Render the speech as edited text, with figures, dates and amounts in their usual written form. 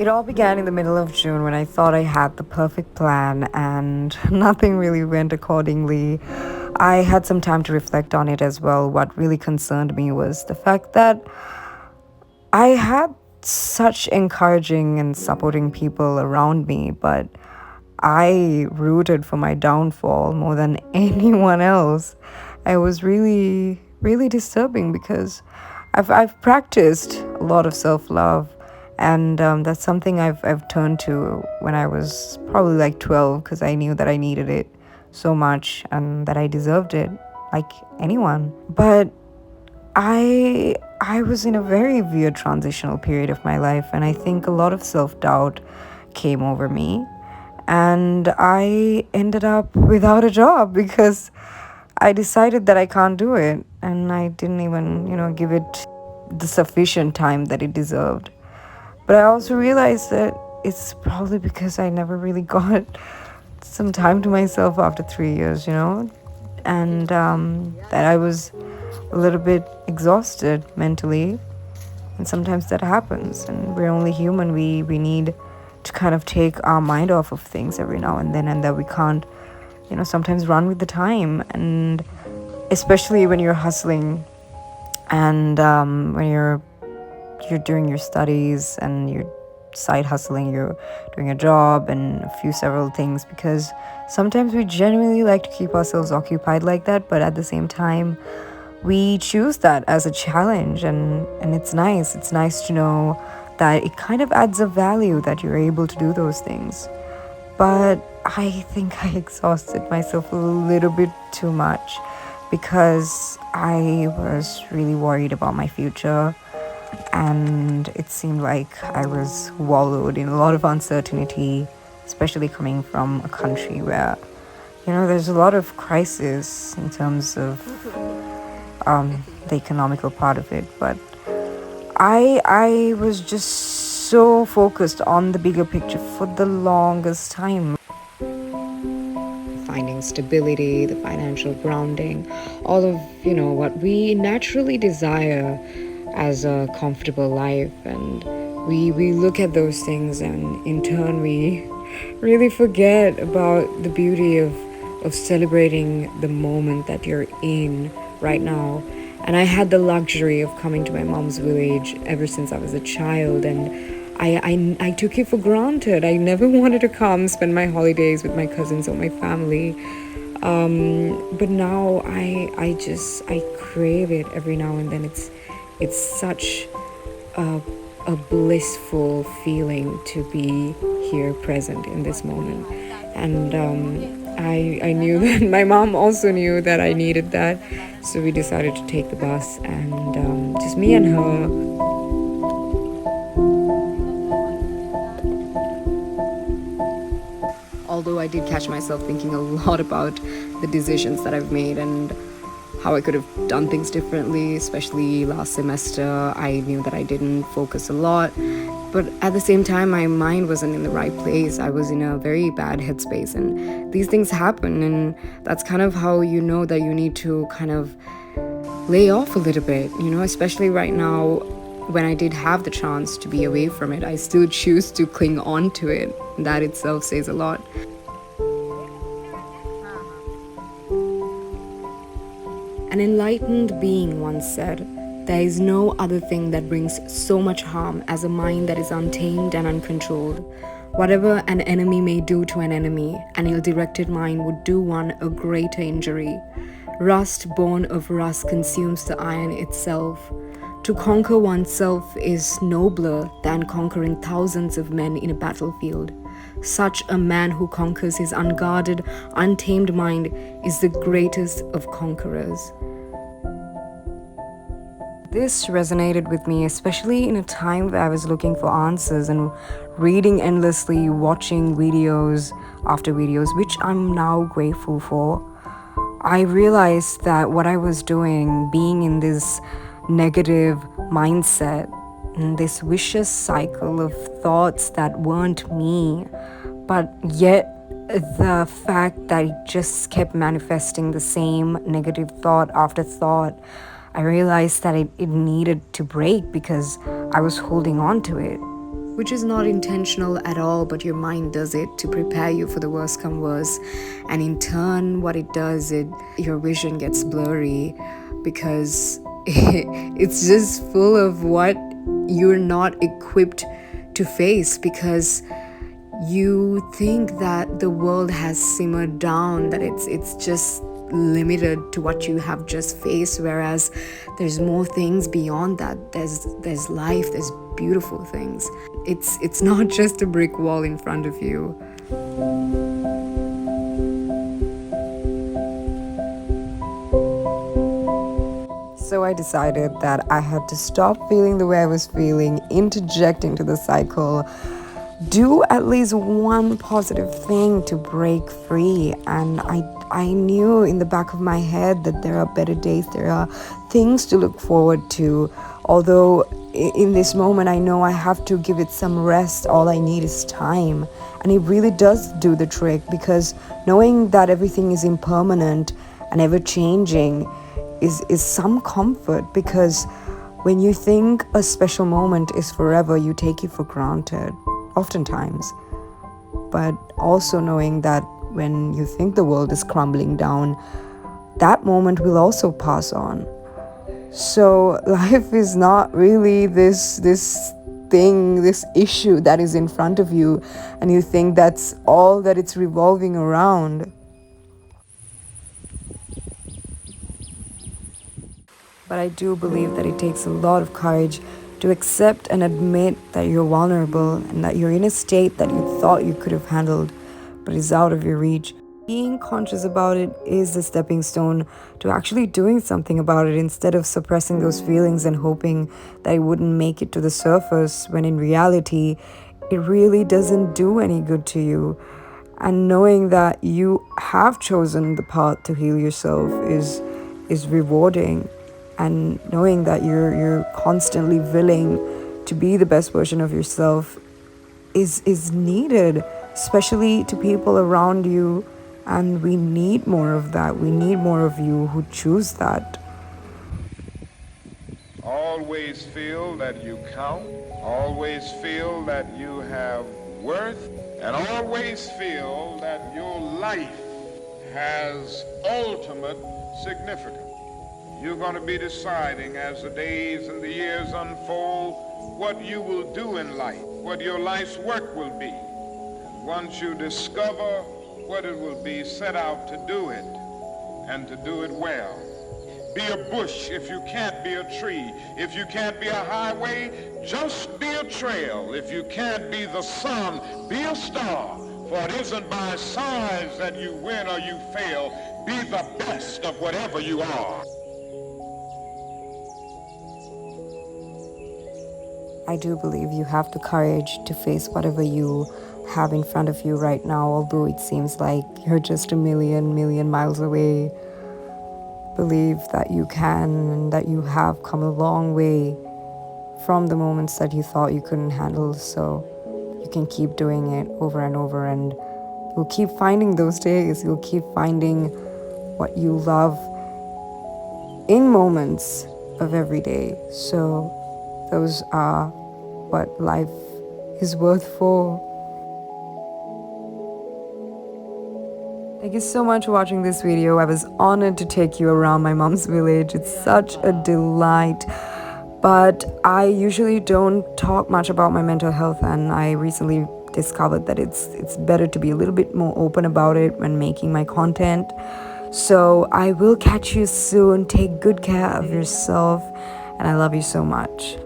It all began in the middle of June when I thought I had the perfect plan and nothing really went accordingly. I had some time to reflect on it as well. What really concerned me was the fact that I had such encouraging and supporting people around me, but I rooted for my downfall more than anyone else. It was really, really disturbing because I've practiced a lot of self love, and that's something I've turned to when I was probably like 12 because I knew that I needed it so much and that I deserved it like anyone. But I was in a very weird transitional period of my life, and I think a lot of self-doubt came over me, and I ended up without a job because I decided that I can't do it, and I didn't even, give it the sufficient time that it deserved. But I also realized that it's probably because I never really got some time to myself after 3 years, and that I was a little bit exhausted mentally. And sometimes that happens, and we're only human. We need to kind of take our mind off of things every now and then, and that we can't, sometimes run with the time. And especially when you're hustling and when you're doing your studies and you're side hustling, you're doing a job and a few several things, because sometimes we genuinely like to keep ourselves occupied like that, but at the same time we choose that as a challenge, and it's nice to know that it kind of adds a value that you're able to do those things. But I think I exhausted myself a little bit too much because I was really worried about my future, and it seemed like I was wallowed in a lot of uncertainty, especially coming from a country where, there's a lot of crisis in terms of the economical part of it. But I was just so focused on the bigger picture for the longest time. Finding stability, the financial grounding, all of, what we naturally desire as a comfortable life. And we look at those things, and in turn we really forget about the beauty of celebrating the moment that you're in right now. And I had the luxury of coming to my mom's village ever since I was a child, and I took it for granted. I never wanted to come spend my holidays with my cousins or my family. But now I crave it every now and then. It's such a blissful feeling to be here present in this moment. And I knew that my mom also knew that I needed that, so we decided to take the bus, and just me and her. Although I did catch myself thinking a lot about the decisions that I've made and how I could have done things differently, especially last semester. I knew that I didn't focus a lot, but at the same time, my mind wasn't in the right place. I was in a very bad headspace, and these things happen, and that's kind of how you know that you need to kind of lay off a little bit, especially right now when I did have the chance to be away from it. I still choose to cling on to it. That itself says a lot. An enlightened being once said, "There is no other thing that brings so much harm as a mind that is untamed and uncontrolled. Whatever an enemy may do to an enemy, an ill-directed mind would do one a greater injury. Rust born of rust consumes the iron itself. To conquer oneself is nobler than conquering thousands of men in a battlefield. Such a man who conquers his unguarded, untamed mind is the greatest of conquerors." This resonated with me, especially in a time where I was looking for answers and reading endlessly, watching videos after videos, which I'm now grateful for. I realized that what I was doing, being in this negative mindset, and this vicious cycle of thoughts that weren't me, but yet the fact that it just kept manifesting the same negative thought after thought, I realized that it needed to break because I was holding on to it. which is not intentional at all, but your mind does it to prepare you for the worst come worse. And in turn, what it does, your vision gets blurry because it's just full of what you're not equipped to face, because you think that the world has simmered down, that it's just limited to what you have just faced, whereas there's more things beyond that. There's life, there's beautiful things. It's not just a brick wall in front of you. So I decided that I had to stop feeling the way I was feeling, interject into the cycle, do at least one positive thing to break free. And I knew in the back of my head that there are better days, there are things to look forward to. Although in this moment I know I have to give it some rest, all I need is time. And it really does do the trick, because knowing that everything is impermanent and ever changing is some comfort, because when you think a special moment is forever, you take it for granted, oftentimes. But also knowing that when you think the world is crumbling down, that moment will also pass on. So life is not really this thing, this issue that is in front of you, and you think that's all that it's revolving around. But I do believe that it takes a lot of courage to accept and admit that you're vulnerable and that you're in a state that you thought you could have handled, but is out of your reach. Being conscious about it is the stepping stone to actually doing something about it, instead of suppressing those feelings and hoping that it wouldn't make it to the surface, when in reality, it really doesn't do any good to you. And knowing that you have chosen the path to heal yourself is rewarding. And knowing that you're constantly willing to be the best version of yourself is needed, especially to people around you. And we need more of that. We need more of you who choose that. Always feel that you count, always feel that you have worth, and always feel that your life has ultimate significance. You're going to be deciding, as the days and the years unfold, what you will do in life, what your life's work will be. And once you discover what it will be, set out to do it, and to do it well. Be a bush if you can't be a tree. If you can't be a highway, just be a trail. If you can't be the sun, be a star. For it isn't by size that you win or you fail. Be the best of whatever you are. I do believe you have the courage to face whatever you have in front of you right now, although it seems like you're just a million miles away. Believe that you can, and that you have come a long way from the moments that you thought you couldn't handle. So you can keep doing it over and over, and you'll keep finding those days. You'll keep finding what you love in moments of every day. So those are what life is worth for. Thank you so much for watching this video. I was honored to take you around my mom's village. It's such a delight. But I usually don't talk much about my mental health, and I recently discovered that it's better to be a little bit more open about it when making my content. So I will catch you soon. Take good care of yourself, and I love you so much.